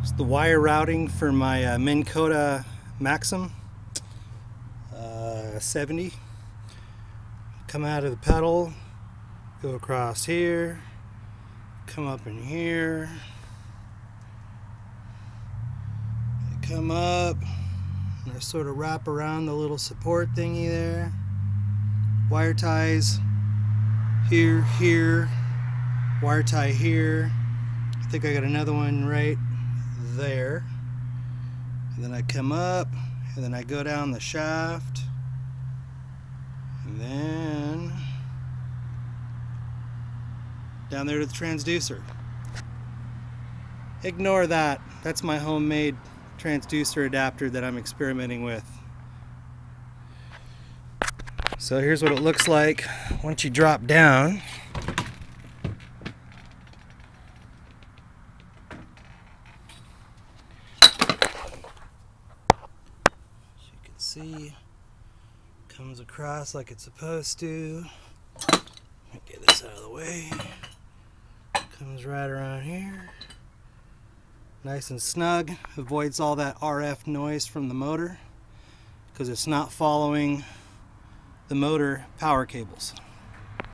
It's the wire routing for my Minn Kota Maxxum 70. Come out of the pedal, go across here, come up in here, come up, and I sort of wrap around the little support thingy there. Wire ties here, here, wire tie here. I think I got another one right there. And then I come up, and then I go down the shaft, and then down there to the transducer. Ignore that. That's my homemade transducer adapter that I'm experimenting with. So here's what it looks like once you drop down. As you can see, comes across like it's supposed to. Let me get this out of the way. Comes right around here. Nice and snug. Avoids all that RF noise from the motor because it's not following the motor power cables.